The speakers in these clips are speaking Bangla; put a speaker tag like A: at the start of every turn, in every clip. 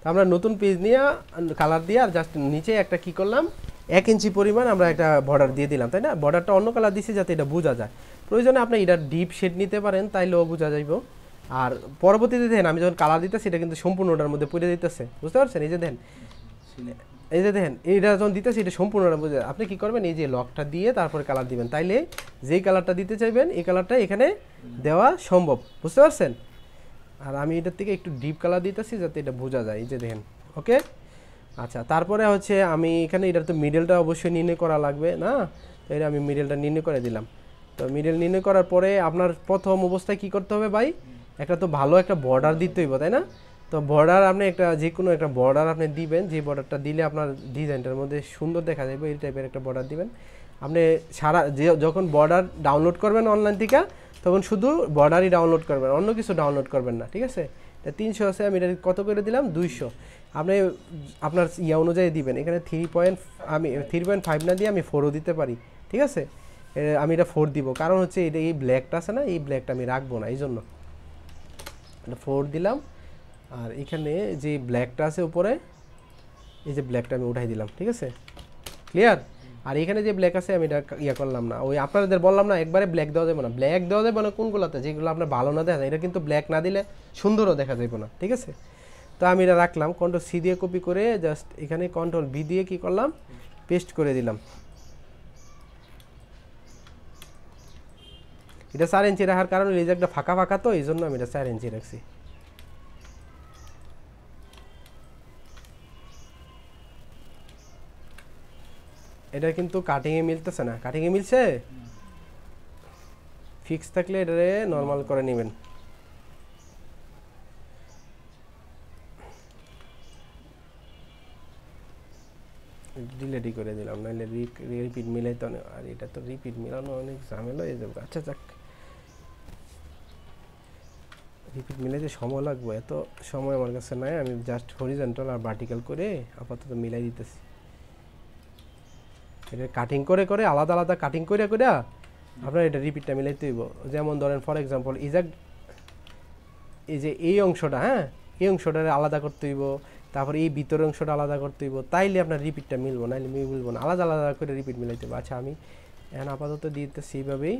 A: তো আমরা নতুন পেজ নিয়ে কালার দিয়ে আর জাস্ট নিচে একটা কি করলাম 1 ইঞ্চি পরিমাণ আমরা একটা বর্ডার দিয়ে দিলাম, তাই না? বর্ডারটা অন্য কালার দিছি যাতে এটা বোঝা যায়। প্রয়োজনে আপনি এটা ডিপ শেড নিতে পারেন, তাইলেও বোঝা যাইব। আর পরবর্তীতে দেখেন আমি যখন কালার দিতেছি এটা কিন্তু সম্পূর্ণ ওটার মধ্যে পড়ে দিতেছে, বুঝতে পারছেন? এই যে দেখেন, এই যে দেখেন এইটা যখন দিতেছি এটা সম্পূর্ণ বুঝে, আপনি কি করবেন এই যে লকটা দিয়ে তারপরে কালার দিবেন, তাইলে যেই কালারটা দিতে চাইবেন এই কালারটা এখানে দেওয়া সম্ভব, বুঝতে পারছেন? আর আমি এটার থেকে একটু ডিপ কালার দিতেছি যাতে এটা বোঝা যায়, এই যে দেখেন। ওকে, আচ্ছা, তারপরে হচ্ছে আমি এখানে এটার তো মিডলটা অবশ্যই নির্ণয় করা লাগবে না, তো এটা আমি মিডলটা নির্ণয় করে দিলাম। তো মিডল নির্ণয় করার পরে আপনার প্রথম অবস্থায় কি করতে হবে ভাই, একটা তো ভালো একটা বর্ডার দিতে হইব, তাই না? তো বর্ডার আপনি একটা যে কোনো একটা বর্ডার আপনি দিবেন, যে বর্ডারটা দিলে আপনার ডিজাইনটার মধ্যে সুন্দর দেখা যাবে, এই টাইপের একটা বর্ডার দিবেন আপনি। সারা যে যখন বর্ডার ডাউনলোড করবেন অনলাইন থেকে তখন শুধু বর্ডারই ডাউনলোড করবেন, অন্য কিছু ডাউনলোড করবেন না, ঠিক আছে? এটা 300 আছে, আমি এটা কত করে দিলাম 200। আপনি আপনার ইয়া অনুযায়ী দিবেন, এখানে 3 আমি 3.5 না দিয়ে আমি 4ও দিতে পারি, ঠিক আছে? আমি এটা 4 দিব, কারণ হচ্ছে এটা এই ব্ল্যাকটা আছে না, এই ব্ল্যাকটা আমি রাখবো না, এই জন্য এটা 4 দিলাম। আর এখানে যে ব্ল্যাকটা আছে উপরে, এই যে ব্ল্যাকটা আমি উঠাই দিলাম, ঠিক আছে? ক্লিয়ার? আর এখানে যে ব্ল্যাক আছে আমি এটা ইয়া করলাম না, ওই আপনাদের বললাম না একবারে ব্ল্যাক দেওয়া যাবে না। ব্ল্যাক দেওয়া যাবে না কোনগুলোতে, যেগুলো আপনার ভালো না দেখা যায়, এটা কিন্তু ব্ল্যাক না দিলে সুন্দরও দেখা যাবে না, ঠিক আছে? তো আমি এটা রাখলাম, কন্ট্রোল সি দিয়ে কপি করে জাস্ট এখানে কন্ট্রোল ভি দিয়ে কি করলাম, পেস্ট করে দিলাম। এটা 4 ইঞ্চি রাখার কারণে এই যে একটা ফাঁকা ফাঁকা, তো এই জন্য আমি এটা 4 ইঞ্চি রাখছি। এটা কিন্তু কাটিংয়ে মিলতেছে না, কাটিংয়ে মিলছে? ফিক্স থাকলে এটারে নর্মাল করে নেবেন। ডিলেটই করে দিলাম, নাহলে রিপিট মিলাইতে অনেক, আর এটা তো রিপিট মিলানো অনেক ঝামেলা হয়ে যাবে। আচ্ছা যাক, রিপিট মিলাইতে সময় লাগবে, এত সময় আমার কাছে নাই। আমি জাস্ট হরিজন্টাল আর ভার্টিক্যাল করে আপাতত মিলাই দিতেছি। এটা কাটিং করে করে আলাদা আলাদা কাটিং করে করে আপনার এটা রিপিটটা মিলাইতে হইব। যেমন ধরেন ফর এক্সাম্পল এই যে এই অংশটা, হ্যাঁ, এই অংশটা আলাদা করতে হইব, তারপর এই ভিতরের অংশটা আলাদা করতে হইব, তাইলে আপনার রিপিটটা মিলবো, নাইলে মিলবো না। আলাদা আলাদা করে রিপিট মিলাইতে হবে। আচ্ছা, আমি এখন আপাতত দিতেছি এইভাবেই,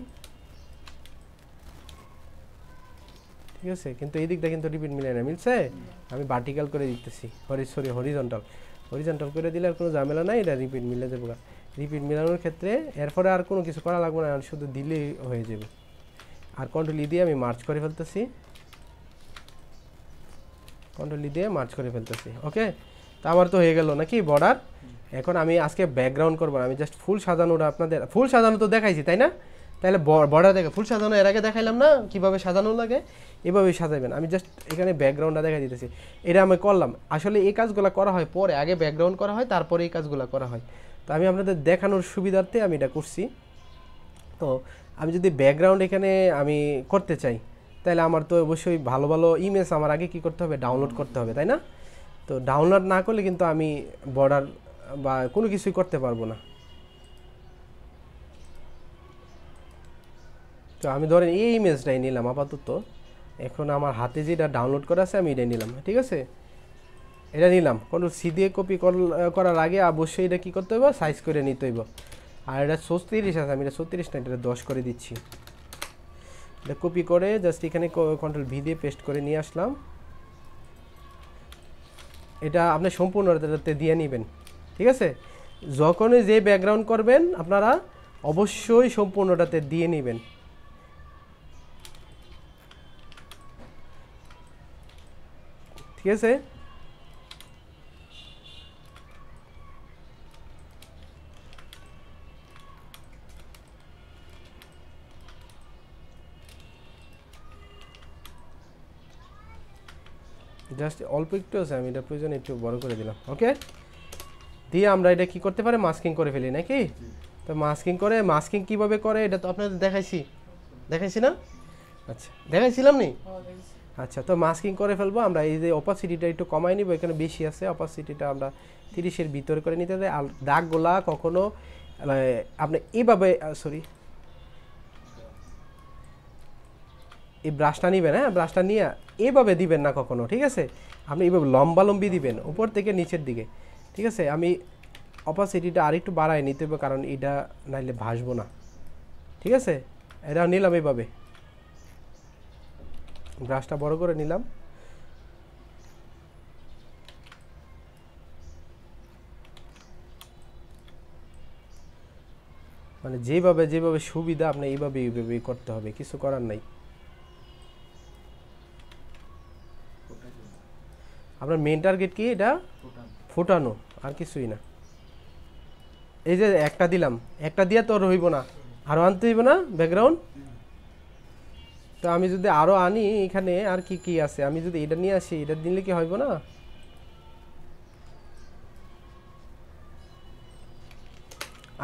A: ঠিক আছে? কিন্তু এই দিকটা কিন্তু রিপিট মিলাই না, মিলছে? আমি ভার্টিক্যাল করে দিতেছি, হরিজন্টাল হরিজন্টাল করে দিলে আর কোনো ঝামেলা নাই, এটা রিপিট মিলে যাবো। রিপিট মিলানোর ক্ষেত্রে এরপরে আর কোনো কিছু করা লাগবে না, শুধু দিলেই হয়ে যাবে। আর কন্ট্রোল ই দিয়ে আমি মার্চ করে ফেলতেছি, কন্ট্রোল ই দিয়ে মার্চ করে ফেলতেছি। ওকে, তা আমার তো হয়ে গেল নাকি বর্ডার। এখন আমি আজকে ব্যাকগ্রাউন্ড করবো না, আমি জাস্ট ফুল সাজানোটা আপনাদের, ফুল সাজানো তো দেখাইছি তাই না? তাহলে বর্ডার দেখে ফুল সাজানো এর আগে দেখাইলাম না কিভাবে সাজানো লাগে, এভাবেই সাজাবেন। আমি জাস্ট এখানে ব্যাকগ্রাউন্ডটা দেখাই দিতেছি, এটা আমি করলাম। আসলে এই কাজগুলো করা হয় পরে, আগে ব্যাকগ্রাউন্ড করা হয়, তারপরে এই কাজগুলো করা হয়। তো আমি আপনাদের দেখানোর সুবিধার্থে আমি এটা করছি। তো আমি যদি ব্যাকগ্রাউন্ড এখানে আমি করতে চাই, তাহলে আমার তো অবশ্যই ভালো ভালো ইমেজ আমার আগে কি করতে হবে, ডাউনলোড করতে হবে, তাই না? তো ডাউনলোড না করলে কিন্তু আমি বর্ডার বা কোনো কিছুই করতে পারবো না। তো আমি ধরেন এই ইমেজটাই নিলাম আপাতত, এখন আমার হাতে যেটা ডাউনলোড করা আছে আমি এটাই নিলাম, ঠিক আছে? এটা নিলাম, কন্ট্রোল সি দিয়ে কপি করার আগে অবশ্যই এটা কী করতে হবে, সাইজ করে নিতে হইব। আর এটা 36 আছে, আমি এটা 36 না, এটা 10 করে দিচ্ছি। এটা কপি করে জাস্ট এখানে কন্ট্রোল ভি দিয়ে পেস্ট করে নিয়ে আসলাম। এটা আপনি সম্পূর্ণটাতে দিয়ে নেবেন, ঠিক আছে? যখনই যে ব্যাকগ্রাউন্ড করবেন আপনারা অবশ্যই সম্পূর্ণটাতে দিয়ে নেবেন, ঠিক আছে? জাস্ট অল্প একটু আছে, আমি এটা প্রয়োজন একটু বড় করে দিলাম। ওকে, দিয়ে আমরা এটা কি করতে পারি, মাস্কিং করে ফেলি নাকি? তো মাস্কিং কিভাবে করে এটা তো আপনাদের দেখাইছি না? আচ্ছা, দেখাইছিলাম নি? আচ্ছা, তো মাস্কিং করে ফেলবো আমরা। এই যে অপাসিটিটা একটু কমাই নিব, এখানে বেশি আছে, অপাসিটিটা আমরা 30-এর ভিতরে করে নিতে হবে। আর দাগগুলা কখনো আপনি এইভাবে, সরি, এই ব্রাশটা নেবেন, হ্যাঁ ব্রাশটা নিয়ে এভাবে দিবেন না কখনো, ঠিক আছে? আপনি এইভাবে লম্বালম্বি দিবেন উপর থেকে নিচের দিকে, ঠিক আছে? আমি অপাসিটিটা আরেকটু বাড়ায় নিতে হবে, কারণ এটা নাইলে ভাসবো না, ঠিক আছে? এটা নিলাম এইভাবে, ব্রাশটা বড় করে নিলাম। মানে যেভাবে যেভাবে সুবিধা আপনি এইভাবে এইভাবেই করতে হবে, কিছু করার নাই। আপনার মেন টার্গেট কি? এটা ফোটানো, আর কিছুই না। এই যে একটা দিলাম, একটা দিয়ে তো হইব না, আরও আনতে হইব না ব্যাকগ্রাউন্ড। তো আমি যদি আরও আনি এখানে, আর কি কি আছে, আমি যদি এটা নিয়ে আসি, এটা দিলে কি হইব না?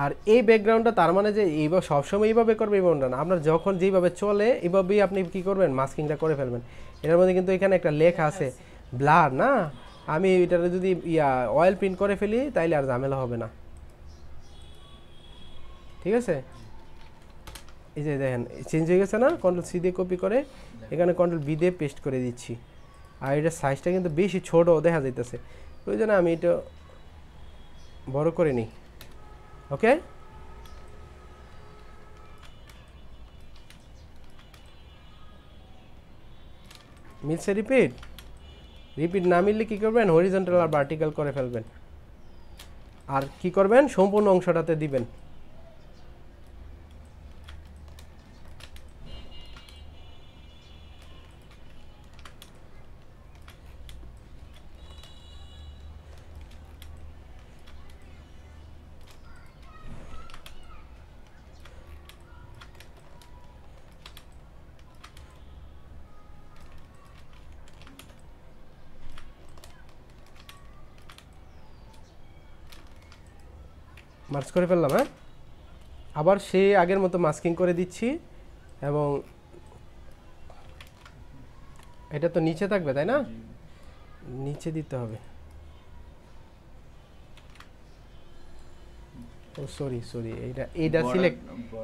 A: আর এই ব্যাকগ্রাউন্ডটা তার মানে যে এইভাবে সবসময় এইভাবে করবে এমনটা না, আপনার যখন যেইভাবে চলে এইভাবেই আপনি কি করবেন, মাস্কিংটা করে ফেলবেন। এটার মধ্যে কিন্তু এখানে একটা লেখা আছে ব্লার না, আমি এটাতে যদি অয়েল প্রিন্ট করে ফেলি তাইলে আর ঝামেলা হবে না, ঠিক আছে? এই যে দেখেন চেঞ্জ হয়ে গেছে না, কন্ট্রোল সি দিয়ে কপি করে এখানে কন্ট্রোল বি দিয়ে পেস্ট করে দিচ্ছি। আর এটার সাইজটা কিন্তু বেশি ছোট দেখা যাইতেছে, প্রয়োজনে আমি এটা বড় করে নিই। ওকে, মিলছে? রিপিট রিপিট না মিললে কী করবেন, হরিজন্টাল আর ভার্টিক্যাল করে ফেলবেন। আর কি করবেন, সম্পূর্ণ অংশটাতে দিবেন। মার্চ করে ফেললাম, হ্যাঁ। আবার সে আগের মতো মাস্কিং করে দিচ্ছি, এবং এটা তো নিচে থাকবে তাই না, নিচে দিতে হবে। ও সরি সরি,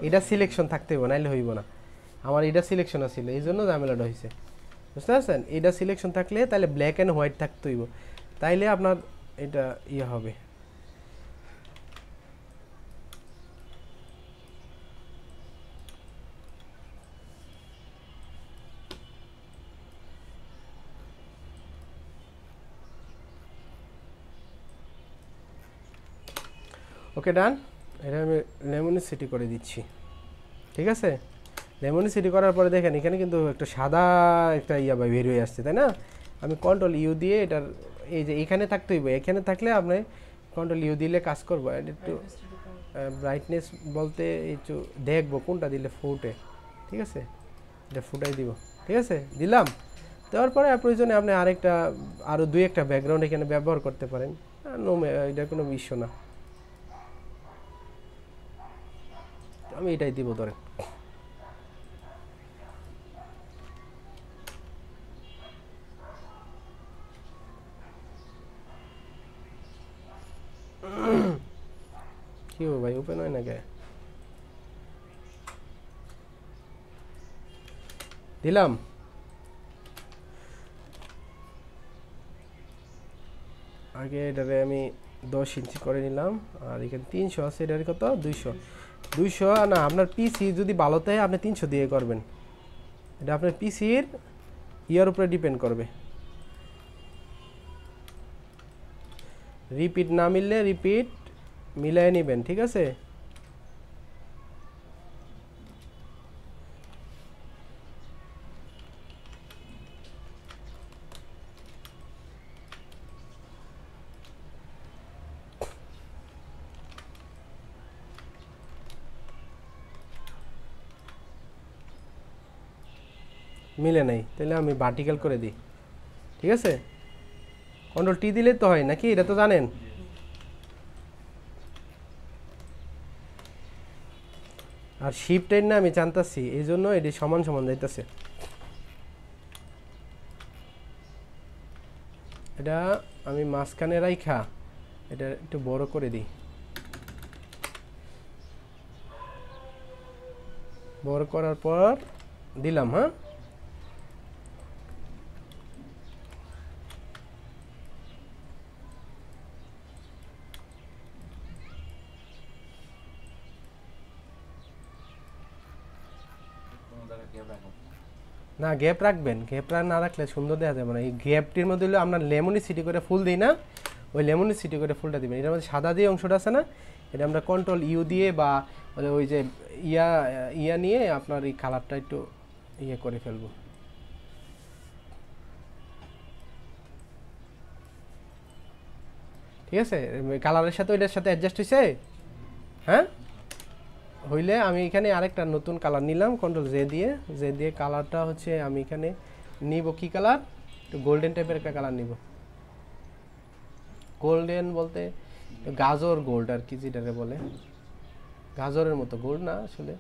A: এটা সিলেকশন থাকতে হবে, নাইলে হইব না। আমার এটা সিলেকশন আছিল, এই জন্য ঝামেলাটা হয়েছে, বুঝতে পারছেন? এটা সিলেকশন থাকলে তাহলে ব্ল্যাক অ্যান্ড হোয়াইট থাকতে হইব, তাইলে আপনার এটা ইয়ে হবে। ওকে ডান, এটা আমি লেমনিসিটি করে দিচ্ছি, ঠিক আছে? লেমনিসিটি করার পরে দেখেন এখানে কিন্তু একটা সাদা একটা বের হয়ে আসছে, তাই না? আমি কন্ট্রোল ইউ দিয়ে এটার এই যে এখানে থাকতে হইব, এখানে থাকলে আপনি কন্ট্রোল ইউ দিলে কাজ করবো। একটু ব্রাইটনেস বলতে একটু দেখবো কোনটা দিলে ফুটে, ঠিক আছে? এটা ফুটাই দিব, ঠিক আছে? দিলাম, দেওয়ার পরে প্রয়োজনে আপনি আরও দুই একটা ব্যাকগ্রাউন্ড এখানে ব্যবহার করতে পারেন, এটা কোনো ইস্যু না। আমি এটাই দিব ধরেন। কি ভাই, ওপেন হয় না কে? দিলাম, আগে এটারে আমি 10 ইঞ্চি করে নিলাম, আর এখানে 300 আছে, এটার কত 200 না, আপনার পিসি যদি ভালো থাকে আপনি 300 দিয়ে করবেন, এটা আপনার পিসির ইয়ার উপরে ডিপেন্ড করবে। রিপিট না মিললে রিপিট মিলাই নেবেন, ঠিক আছে? মিলে নাই, তাহলে আমি ভার্টিক্যাল করে দিই, ঠিক আছে? কন্ট্রোল টি দিলে তো হয় নাকি, এটা তো জানেন। আর শিফটের না আমি জানতাছি, এই জন্য এটি সমান সমান যাইতেছে। এটা আমি মাঝখানে রাইখা এটা একটু বড় করে দিই, বড় করার পর দিলাম, হ্যাঁ। না গ্যাপ রাখবেন, গ্যাপ না রাখলে সুন্দর দেখা যাবে না। এই গ্যাপটির মধ্যে হলো আমরা লেমনি সিটি করে ফুল দিই না, ওই লেমনি সিটি করে ফুলটা দিবেন। এটার মধ্যে সাদা যে অংশটা আছে না, এটা আমরা কন্ট্রোল ইউ দিয়ে বা ওই যে ইয়া নিয়ে আপনার এই কালারটা একটু ইয়ে করে ফেলবো। ঠিক আছে, কালারের সাথে ওইটার সাথে অ্যাডজাস্ট হয়েছে। হ্যাঁ, হইলে আমি এখানে আরেকটা নতুন কালার নিলাম, কন্ট্রোল জে দিয়ে কালারটা হচ্ছে আমি এখানে নিব কি কালার, একটু গোল্ডেন টাইপের একটা কালার নিব। গোল্ডেন বলতে গাজর গোল্ড আর কি, যেটাকে বলে গাজরের মতো গোল্ড না আসলে।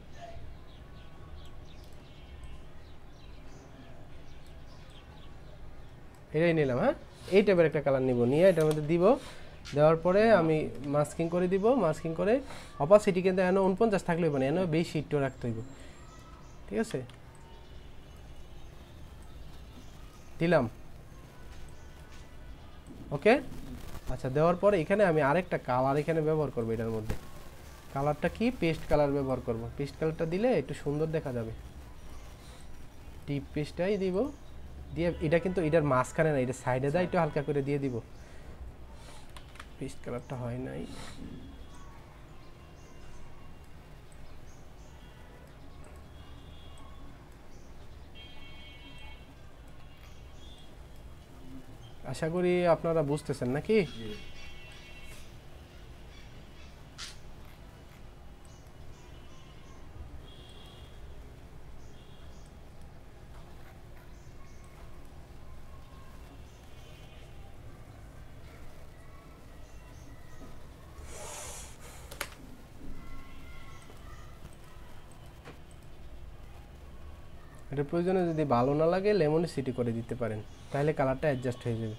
A: এটাই নিলাম। হ্যাঁ, এই টাইপের একটা কালার নিব, নিয়ে এটার মধ্যে দিব। দেওয়ার পরে আমি মাস্কিং করে দিব। মাস্কিং করে অপাসিটি কিন্তু এনে 49 থাকলে হইব না, এনে বেশি একটু রাখতে হইব। ঠিক আছে, দিলাম। ওকে, আচ্ছা দেওয়ার পরে এখানে আমি আরেকটা কালার এখানে ব্যবহার করব। এটার মধ্যে কালারটা কি, পেস্ট কালার ব্যবহার করব। পেস্ট কালারটা দিলে একটু সুন্দর দেখা যাবে। ডিপ পেস্টটাই দিব, দিয়ে এটা কিন্তু এটার মাঝখানে না, এটা সাইডে দেয়, একটু হালকা করে দিয়ে দিব। পেস্ট কালারটা হয় নাই। আশা করি আপনারা বুঝতেছেন নাকি? এটা প্রয়োজনে যদি ভালো না লাগে লেমন সিটি করে দিতে পারেন, তাহলে কালারটা অ্যাডজাস্ট হয়ে যাবে।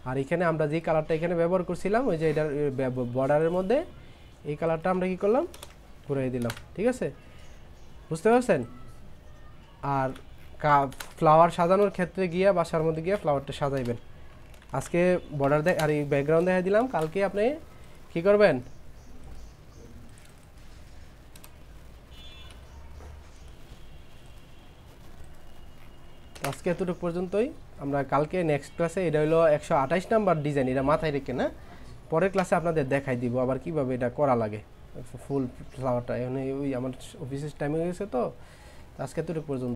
A: আর এখানে আমরা যে কালারটা এখানে ব্যবহার করছিলাম, ওই যে এটার বর্ডারের মধ্যে এই কালারটা আমরা কি করলাম, ঘুরিয়ে দিলাম। ঠিক আছে, বুঝতে পারছেন? আর ফ্লাওয়ার সাজানোর ক্ষেত্রে গিয়ে বাসার মধ্যে গিয়ে ফ্লাওয়ারটা সাজাইবেন। আজকে বর্ডার আর এই ব্যাকগ্রাউন্ড দেখা দিলাম, কালকে আপনি কি করবেন, আজকে এতটুকু পর্যন্তই। আমরা কালকে নেক্সট ক্লাসে, এটা হলো 128 নাম্বার ডিজাইন, এটা মাথায় রেখে না, পরের ক্লাসে আপনাদের দেখাই দিব আবার কিভাবে এটা করা লাগে ফুল ফ্লাওয়ারটা। এখন ওই আমার অফিসের টাইম হয়ে গেছে, তো আজকে এতটুকু পর্যন্ত।